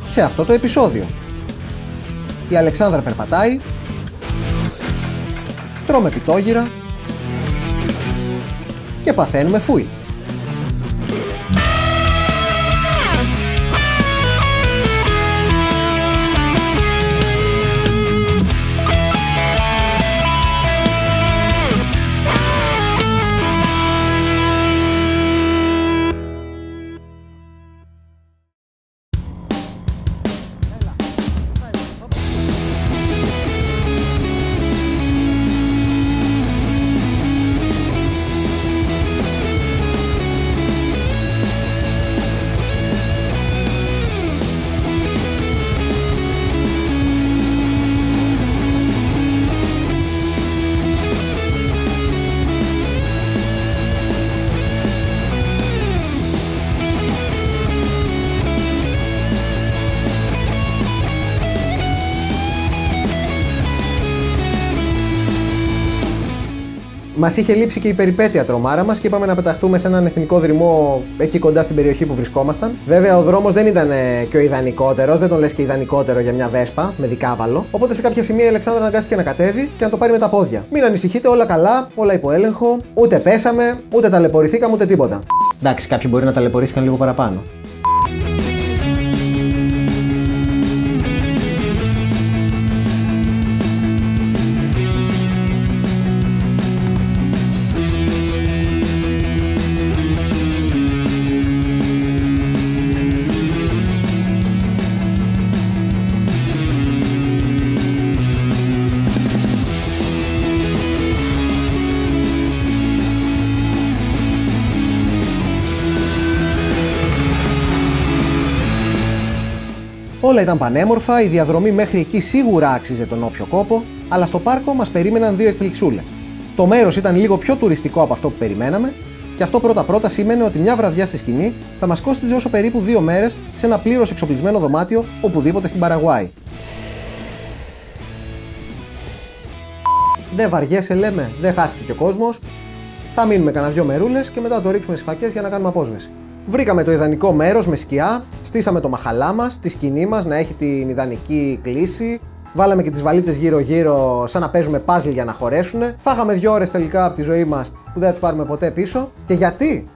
σε αυτό το επεισόδιο. Η Αλεξάνδρα περπατάει, τρώμε πιτόγυρα και παθαίνουμε φούιτ. Μας είχε λείψει και η περιπέτεια τρομάρα μας και είπαμε να πεταχτούμε σε έναν εθνικό δρυμό εκεί κοντά στην περιοχή που βρισκόμασταν. Βέβαια, ο δρόμος δεν ήταν και ο ιδανικότερος, δεν τον λες και ιδανικότερο για μια βέσπα με δικάβαλο. Οπότε σε κάποια σημεία η Αλεξάνδρα αναγκάστηκε να κατέβει και να το πάρει με τα πόδια. Μην ανησυχείτε, όλα καλά, όλα υπό έλεγχο. Ούτε πέσαμε, ούτε ταλαιπωρηθήκαμε, ούτε τίποτα. Εντάξει, κάποιοι μπορεί να ταλαιπωρήθηκαν λίγο παραπάνω. Όλα ήταν πανέμορφα, η διαδρομή μέχρι εκεί σίγουρα άξιζε τον όποιο κόπο, αλλά στο πάρκο μας περίμεναν δύο εκπληξούλες. Το μέρος ήταν λίγο πιο τουριστικό από αυτό που περιμέναμε, και αυτό πρώτα-πρώτα σήμαινε ότι μια βραδιά στη σκηνή θα μας κόστιζε όσο περίπου 2 μέρες σε ένα πλήρως εξοπλισμένο δωμάτιο οπουδήποτε στην Παραγουάη. Δεν βαριέσαι, λέμε, δεν χάθηκε και ο κόσμος. Θα μείνουμε κανένα 2 μερούλες και μετά θα το ρίξουμε στις φακές για να κάνουμε απόσβεση. Βρήκαμε το ιδανικό μέρος με σκιά, στήσαμε το μαχαλά μας, τη σκηνή μας να έχει την ιδανική κλίση, βάλαμε και τις βαλίτσες γύρω-γύρω σαν να παίζουμε puzzle για να χωρέσουνε. Φάγαμε 2 ώρες τελικά από τη ζωή μας που δεν θα τις πάρουμε ποτέ πίσω. Και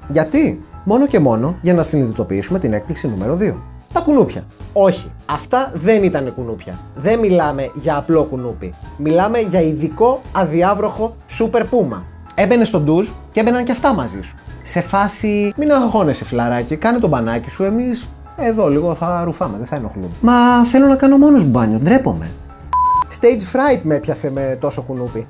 γιατί? Μόνο και μόνο για να συνειδητοποιήσουμε την έκπληξη νούμερο 2. Τα κουνούπια. Όχι, αυτά δεν ήταν κουνούπια. Δεν μιλάμε για απλό κουνούπι. Μιλάμε για ειδικό αδιάβροχο Super Puma. Έμπαινε στο ντουζ και έμπαιναν και αυτά μαζί σου. Σε φάση, μην αγχώνεσαι φιλαράκι, κάνε το μπανάκι σου, εμείς εδώ λίγο θα ρουφάμε, δεν θα ενοχλούμε. Μα θέλω να κάνω μόνος μου μπάνιο, ντρέπομαι. Stage fright με έπιασε με τόσο κουνούπι.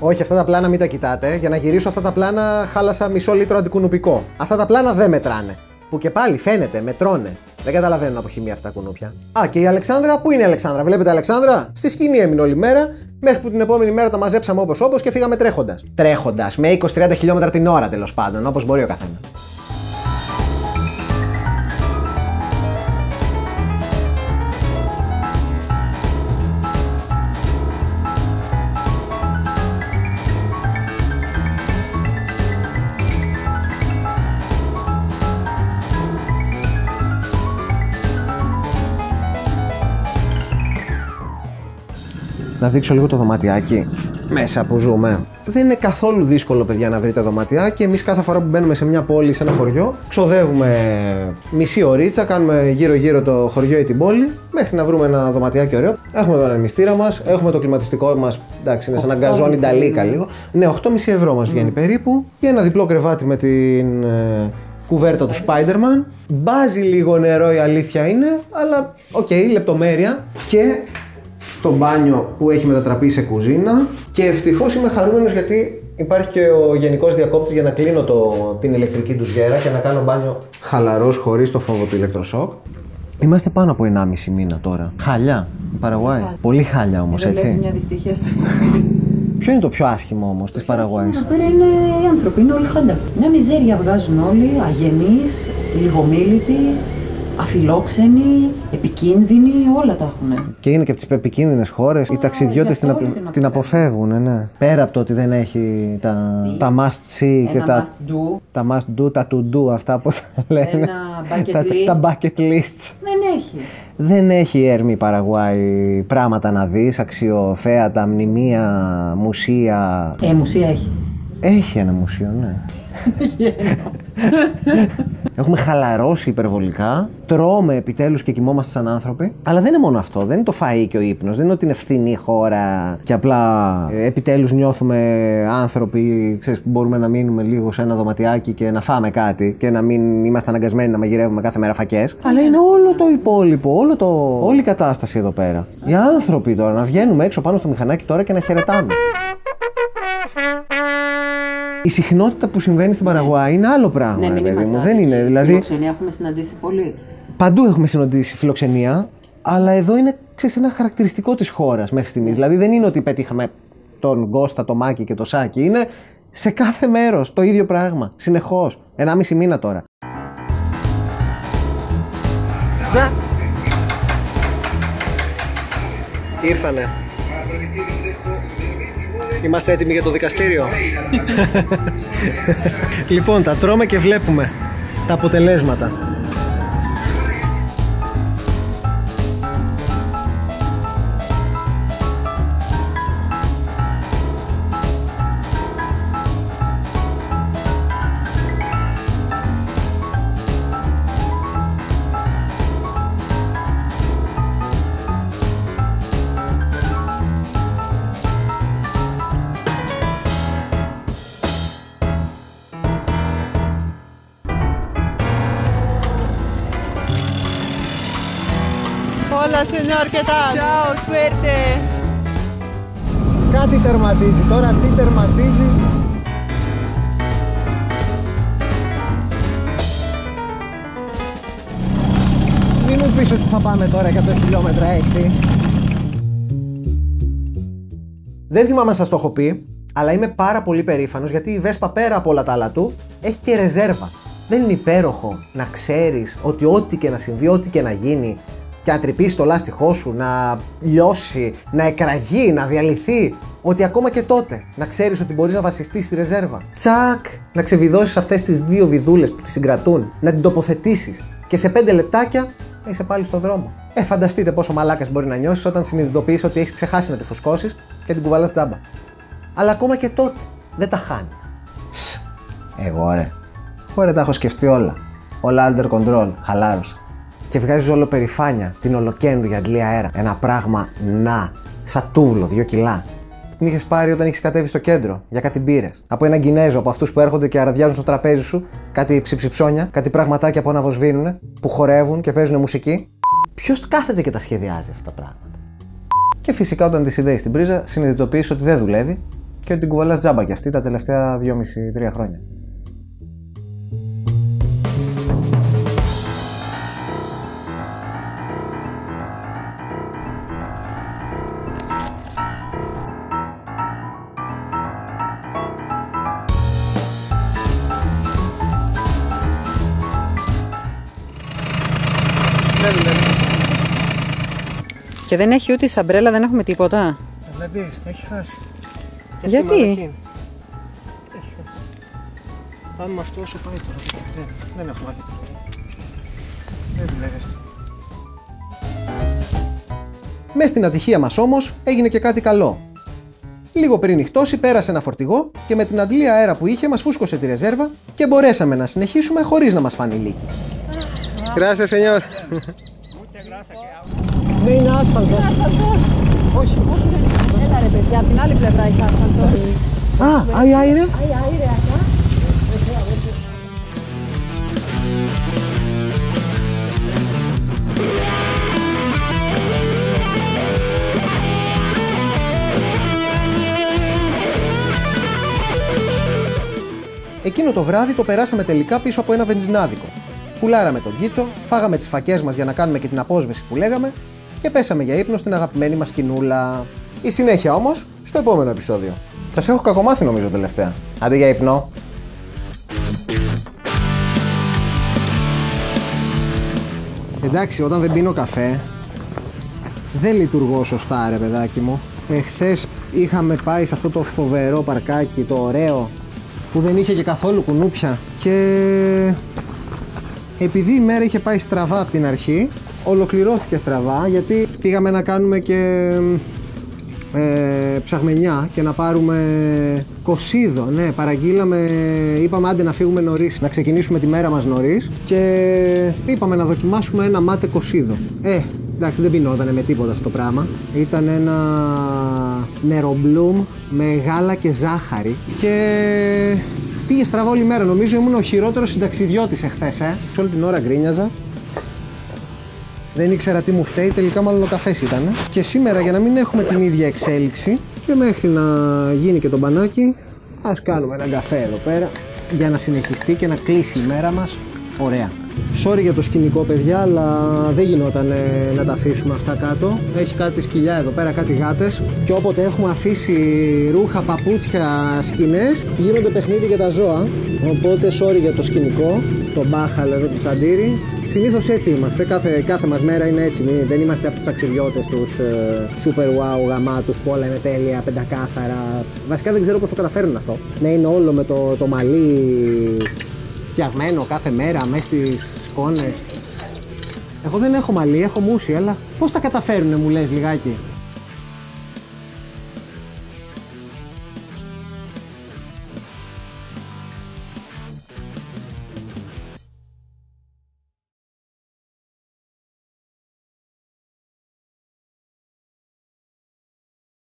Όχι, αυτά τα πλάνα μην τα κοιτάτε. Για να γυρίσω αυτά τα πλάνα χάλασα μισό λίτρο αντικουνουπικό. Αυτά τα πλάνα δεν μετράνε. Που και πάλι φαίνεται, μετρώνε. Δεν καταλαβαίνουν από χημία αυτά τα κουνούπια. Α, και η Αλεξάνδρα, πού είναι η Αλεξάνδρα? Βλέπετε Αλεξάνδρα? Στη σκηνή έμεινε όλη μέρα, μέχρι που την επόμενη μέρα τα μαζέψαμε όπως και φύγαμε τρέχοντας. Τρέχοντας, με 20-30 χιλιόμετρα την ώρα τέλος πάντων, όπως μπορεί ο καθένας. Να δείξω λίγο το δωματιάκι μέσα που ζούμε. Δεν είναι καθόλου δύσκολο, παιδιά, να βρείτε δωματιάκι. Εμείς κάθε φορά που μπαίνουμε σε μια πόλη, σε ένα χωριό, ξοδεύουμε μισή ωρίτσα, κάνουμε γύρω-γύρω το χωριό ή την πόλη, μέχρι να βρούμε ένα δωματιάκι ωραίο. Έχουμε τον ανεμιστήρα μας, έχουμε το κλιματιστικό μας. Εντάξει, είναι σαν να γκαζώνει νταλίκα λίγο. Ναι, 8,5 ευρώ μας βγαίνει περίπου. Και ένα διπλό κρεβάτι με την κουβέρτα του Spider-Man. Μπάζει λίγο νερό, η αλήθεια είναι, αλλά οκ, λεπτομέρεια. Και το μπάνιο που έχει μετατραπεί σε κουζίνα. Και ευτυχώς είμαι χαρούμενος γιατί υπάρχει και ο γενικός διακόπτης για να κλείνω την ηλεκτρική ντουζιέρα και να κάνω μπάνιο χαλαρός χωρίς το φόβο του ηλεκτροσόκ. Είμαστε πάνω από 1,5 μήνα τώρα. Χάλια, Παραγουάη. Πολύ χάλια όμως, έτσι. Μια δυστυχία στο... Ποιο είναι το πιο άσχημο όμως της Παραγουάης? Εδώ πέρα είναι οι άνθρωποι, είναι όλοι χάλια. Μια μιζέρια βγάζουν όλοι, αγενείς, λιγομίλητοι. Αφιλόξενοι, επικίνδυνοι, όλα τα έχουν. Και είναι και από τις επικίνδυνες χώρες. Οι ταξιδιώτες την αποφεύγουν, ναι. Πέρα από το ότι δεν έχει τα must see και τα must do, τα to do, αυτά πώς τα λένε. Τα bucket lists. Δεν έχει. Δεν έχει η Έρμη Παραγουάη πράγματα να δεις, αξιοθέατα, μνημεία, μουσεία. Μουσεία έχει. Έχει ένα μουσείο, ναι. Έχουμε χαλαρώσει υπερβολικά. Τρώμε επιτέλους και κοιμόμαστε σαν άνθρωποι. Αλλά δεν είναι μόνο αυτό. Δεν είναι το φαΐ και ο ύπνος. Δεν είναι ότι είναι φθηνή χώρα και απλά επιτέλους νιώθουμε άνθρωποι. Ξέρεις, που μπορούμε να μείνουμε λίγο σε ένα δωματιάκι και να φάμε κάτι και να μην είμαστε αναγκασμένοι να μαγειρεύουμε κάθε μέρα φακές. Αλλά είναι όλο το υπόλοιπο, όλη η κατάσταση εδώ πέρα. Οι άνθρωποι τώρα να βγαίνουμε έξω πάνω στο μηχανάκι τώρα και να χαιρετάμε. Η συχνότητα που συμβαίνει στην Παραγουάη είναι άλλο πράγμα, ναι, παιδί μου. Δεν είναι. Δηλαδή, φιλοξενία έχουμε συναντήσει πολύ. Παντού έχουμε συναντήσει φιλοξενία, αλλά εδώ είναι, ξέρεις, ένα χαρακτηριστικό της χώρας μέχρι στιγμής. Δηλαδή δεν είναι ότι πετύχαμε τον Κώστα, το Μάκη και το Σάκη. Είναι σε κάθε μέρος το ίδιο πράγμα. Συνεχώς. 1,5 μήνα τώρα. Ήρθανε. Είμαστε έτοιμοι για το δικαστήριο. Λοιπόν, τα τρώμε και βλέπουμε τα αποτελέσματα. Hola señor, ¿qué tal? Chao, suerte. Κάτι τερματίζει, τώρα τι τερματίζει. Μην μου πεις ότι θα πάμε τώρα 100 χιλιόμετρα έτσι. Δεν θυμάμαι αν σας το έχω πει, αλλά είμαι πάρα πολύ περήφανος γιατί η Βέσπα πέρα από όλα τα άλλα του έχει και ρεζέρβα. Δεν είναι υπέροχο να ξέρεις ότι ό,τι και να συμβεί, ό,τι και να γίνει, και να τρυπήσει το λάστιχό σου, να λιώσει, να εκραγεί, να διαλυθεί, ότι ακόμα και τότε να ξέρεις ότι μπορείς να βασιστείς στη ρεζέρβα. Τσακ! Να ξεβιδώσεις αυτές τις δύο βιδούλες που τις συγκρατούν, να την τοποθετήσεις και σε 5 λεπτάκια είσαι πάλι στο δρόμο. Φανταστείτε πόσο μαλάκας μπορεί να νιώσεις όταν συνειδητοποιείς ότι έχεις ξεχάσει να τη φουσκώσεις και την κουβαλάς τζάμπα. Αλλά ακόμα και τότε δεν τα χάνεις. Εγώ ρε, τα έχω σκεφτεί όλα. Όλα under control, χαλάρωσε. Και βγάζεις όλο περηφάνεια την ολοκαίνουργια Αντλία Αέρα. Ένα πράγμα σαν τούβλο, 2 κιλά. Την είχες πάρει όταν είχες κατέβει στο κέντρο για κάτι μπύρες. Από έναν Κινέζο, από αυτούς που έρχονται και αραδιάζουν στο τραπέζι σου, κάτι ψιψιψόνια, κάτι πραγματάκια που αναβοσβήνουνε, που χορεύουν και παίζουν μουσική. Ποιος κάθεται και τα σχεδιάζει αυτά τα πράγματα. Και φυσικά όταν τη συνδέεις στην πρίζα, συνειδητοποιείς ότι δεν δουλεύει και ότι την κουβαλάς τζάμπα κι αυτή τα τελευταία 2,5-3 χρόνια. Και δεν έχει ούτε η σαμπρέλα, δεν έχουμε τίποτα. Βλέπεις, έχει χάσει. Γιατί? Έχει χάσει. Πάμε με αυτό όσο πάει τώρα. Δεν έχουμε άλλη. Δεν δουλεύει αυτό. Μες στην ατυχία μας όμως έγινε και κάτι καλό. Λίγο πριν νυχτώσει πέρασε ένα φορτηγό και με την αντλία αέρα που είχε μας φούσκωσε τη ρεζέρβα και μπορέσαμε να συνεχίσουμε χωρίς να μας φανεί λύκη. Gracias, señor. Ναι, είναι άσφαλτος. Είναι άσφαλτος. Όχι. Έλα ρε παιδιά, από την άλλη πλευρά έχει άσφαλτο. Hay aire. Hay aire acá. Εκείνο το βράδυ το περάσαμε τελικά πίσω από ένα βενζινάδικο. Φουλάραμε τον κίτσο, φάγαμε τις φακές μας για να κάνουμε και την απόσβεση που λέγαμε και πέσαμε για ύπνο στην αγαπημένη μας κοινούλα. Η συνέχεια όμως στο επόμενο επεισόδιο. Σας έχω κακομάθει νομίζω τελευταία. Αντί για ύπνο. Εντάξει, όταν δεν πίνω καφέ δεν λειτουργώ σωστά, ρε παιδάκι μου. Εχθές είχαμε πάει σε αυτό το φοβερό παρκάκι, το ωραίο, που δεν είχε και καθόλου κουνούπια, και επειδή η μέρα είχε πάει στραβά από την αρχή, ολοκληρώθηκε στραβά, γιατί πήγαμε να κάνουμε και ψαγμενιά και να πάρουμε κοσίδο. Ναι, παραγγείλαμε, είπαμε άντε να φύγουμε νωρίς, να ξεκινήσουμε τη μέρα μας νωρίς, και είπαμε να δοκιμάσουμε ένα μάτε κοσίδο. Εντάξει, δεν πεινότανε με τίποτα αυτό το πράγμα. Ήταν ένα νερομπλούμ με γάλα και ζάχαρη και πήγε στραβά όλη μέρα. Νομίζω ήμουν ο χειρότερος συνταξιδιώτης εχθές. Σε όλη την ώρα γκρίνιαζα. Δεν ήξερα τι μου φταίει, τελικά μάλλον ο καφές ήταν. Και σήμερα, για να μην έχουμε την ίδια εξέλιξη και μέχρι να γίνει και το μπανάκι, ας κάνουμε έναν καφέ εδώ πέρα για να συνεχιστεί και να κλείσει η μέρα μας ωραία. Sorry για το σκηνικό, παιδιά, αλλά δεν γινόταν να τα αφήσουμε αυτά κάτω. Έχει κάτι σκυλιά εδώ πέρα, κάτι γάτες, και όποτε έχουμε αφήσει ρούχα, παπούτσια, σκηνές, γίνονται παιχνίδι για τα ζώα. Οπότε sorry για το σκηνικό, το μπάχαλο εδώ του Τσαντήρη. Συνήθως έτσι είμαστε, κάθε μας μέρα είναι έτσι. Δεν είμαστε από τους ταξιδιώτες, τους super wow γαμάτους που όλα είναι τέλεια, πεντακάθαρα. Βασικά δεν ξέρω πώς το καταφέρουν αυτό. Να είναι όλο με το μαλλί φτιαγμένο κάθε μέρα μέσα στις σκόνες. Εγώ δεν έχω μαλλί, έχω μουσι, αλλά πώς τα καταφέρουνε, μου λες λιγάκι?